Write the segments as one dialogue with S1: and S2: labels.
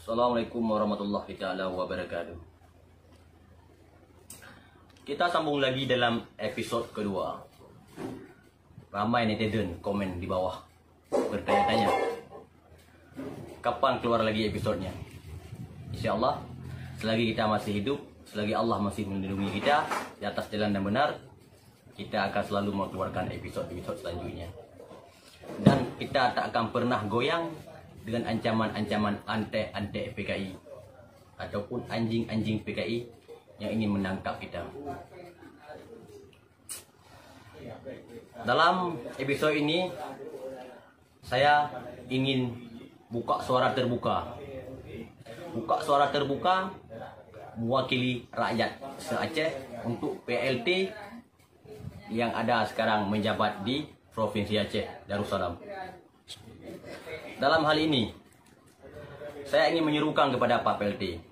S1: Assalamualaikum warahmatullahi wabarakatuh. Kita sambung lagi dalam episod kedua. Ramai netizen komen di bawah bertanya-tanya, kapan keluar lagi episodnya? InsyaAllah, selagi kita masih hidup, selagi Allah masih melindungi kita di atas jalan yang benar, kita akan selalu mengeluarkan episod-episod selanjutnya. Dan kita tak akan pernah goyang dengan ancaman-ancaman antek-antek PKI ataupun anjing-anjing PKI yang ingin menangkap kita. Dalam episod ini saya ingin buka suara terbuka. Buka suara terbuka mewakili rakyat se-Aceh untuk PLT yang ada sekarang menjabat di Provinsi Aceh Darussalam. Dalam hal ini, saya ingin menyerukan kepada Pak PLT.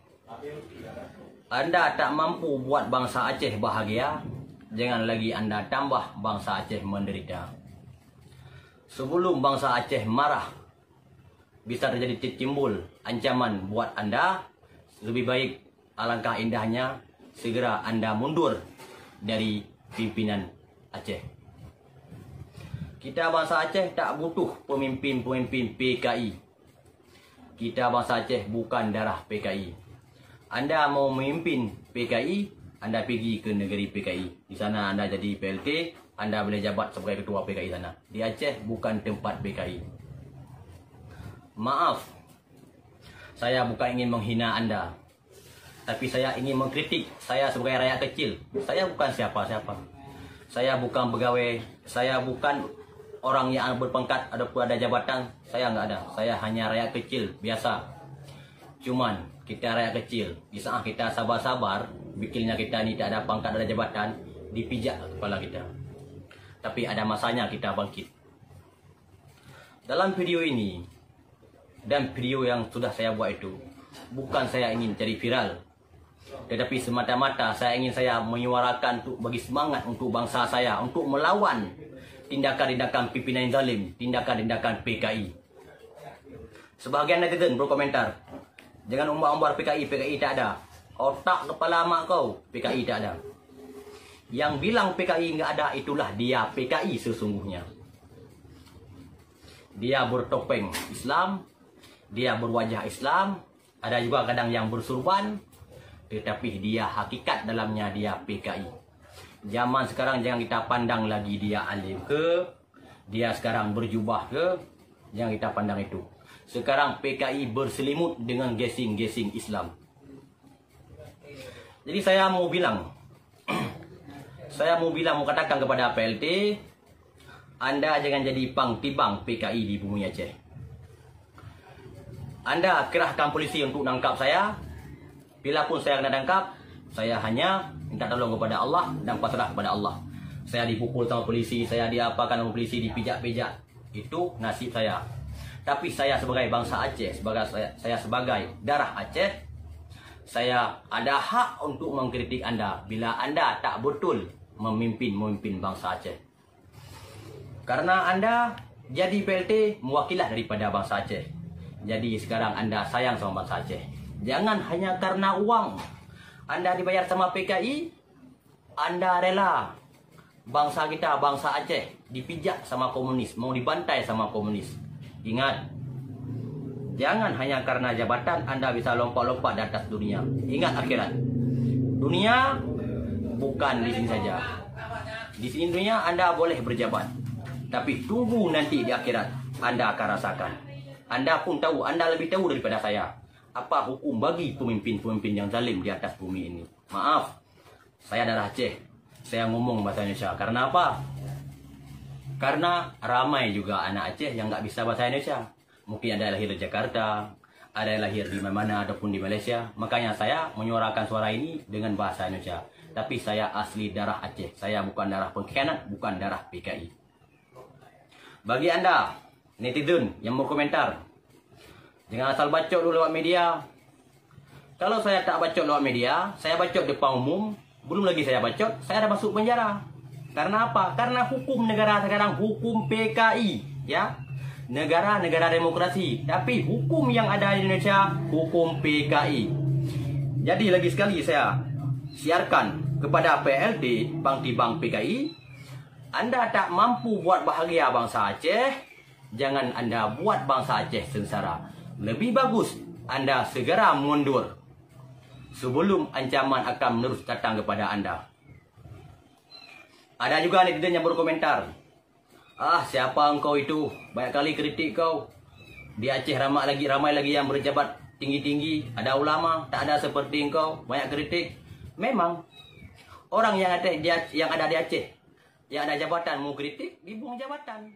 S1: Anda tak mampu buat bangsa Aceh bahagia, jangan lagi Anda tambah bangsa Aceh menderita. Sebelum bangsa Aceh marah, bisa terjadi timbul ancaman buat Anda, lebih baik alangkah indahnya segera Anda mundur dari pimpinan Aceh. Kita bangsa Aceh tak butuh pemimpin-pemimpin PKI. Kita bangsa Aceh bukan darah PKI. Anda mau memimpin PKI, Anda pergi ke negeri PKI. Di sana Anda jadi PLT, Anda boleh jabat sebagai ketua PKI sana. Di Aceh bukan tempat PKI. Maaf, saya bukan ingin menghina Anda, tapi saya ingin mengkritik. Saya sebagai rakyat kecil, saya bukan siapa-siapa. Saya bukan pegawai, saya bukan orang yang berpangkat ataupun ada jabatan. Saya nggak ada. Saya hanya rakyat kecil biasa. Cuman kita rakyat kecil, di saat kita sabar-sabar, bikinnya kita ni tak ada pangkat, ada jabatan, dipijak kepala kita. Tapi ada masanya kita bangkit. Dalam video ini dan video yang sudah saya buat itu, bukan saya ingin cari viral, tetapi semata-mata saya ingin menyuarakan untuk bagi semangat untuk bangsa saya untuk melawan tindakan-tindakan pimpinan yang zalim, tindakan-tindakan PKI. Sebahagian netizen berkomentar, jangan umbar-umbar PKI, PKI tak ada. Otak kepala mak kau, PKI tak ada. Yang bilang PKI nggak ada itulah dia PKI sesungguhnya. Dia bertopeng Islam, dia berwajah Islam, ada juga kadang yang bersurban, tetapi dia hakikat dalamnya dia PKI. Zaman sekarang jangan kita pandang lagi dia alim ke, dia sekarang berjubah ke, jangan kita pandang itu. Sekarang PKI berselimut dengan gasing-gasing Islam. Jadi saya mau bilang, mau katakan kepada PLT, Anda jangan jadi pangtibang PKI di bumi Aceh. Anda kerahkan polisi untuk nangkap saya. Bila pun saya kena tangkap, saya hanya minta tolong kepada Allah dan pasrah kepada Allah. Saya dipukul sama polisi, saya diapakan sama polisi, dipijak-pijak. Itu nasib saya. Tapi saya sebagai bangsa Aceh, saya sebagai darah Aceh, saya ada hak untuk mengkritik Anda bila Anda tak betul memimpin bangsa Aceh. Karena Anda jadi PLT mewakilah daripada bangsa Aceh. Jadi sekarang Anda sayang sama bangsa Aceh. Jangan hanya karena uang Anda dibayar sama PKI, Anda rela bangsa kita, bangsa Aceh, dipijak sama komunis, mau dibantai sama komunis. Ingat, jangan hanya karena jabatan Anda bisa lompat-lompat di atas dunia. Ingat akhirat. Dunia bukan di sini saja. Di sini dunia Anda boleh berjabat, tapi tunggu nanti di akhirat Anda akan rasakan. Anda pun tahu, Anda lebih tahu daripada saya apa hukum bagi pemimpin-pemimpin yang zalim di atas bumi ini. Maaf, saya darah Aceh. Saya ngomong bahasa Indonesia. Karena apa? Karena ramai juga anak Aceh yang nggak bisa bahasa Indonesia. Mungkin ada yang lahir di Jakarta, ada yang lahir di mana ataupun di Malaysia. Makanya saya menyuarakan suara ini dengan bahasa Indonesia. Tapi saya asli darah Aceh. Saya bukan darah pengkhianat, bukan darah PKI. Bagi Anda, netizen yang berkomentar, jangan asal bacot dulu lewat media. Kalau saya tak bacot lewat media, saya bacot depan umum, belum lagi saya bacot, saya dah masuk penjara. Karena apa? Karena hukum negara sekarang hukum PKI, ya. negara-negara demokrasi. Tapi hukum yang ada di Indonesia, hukum PKI. Jadi lagi sekali saya siarkan kepada PLT Bang Tibang PKI, Anda tak mampu buat bahagia bangsa Aceh, jangan Anda buat bangsa Aceh sengsara. Lebih bagus Anda segera mundur sebelum ancaman akan menerus datang kepada Anda. Ada juga netizen yang berkomentar, siapa engkau itu? Banyak kali kritik kau. Di Aceh ramai lagi yang berjabat tinggi-tinggi, ada ulama, tak ada seperti engkau, banyak kritik. Memang orang yang ada di Aceh, yang ada jabatan mau kritik, dibuang jabatan.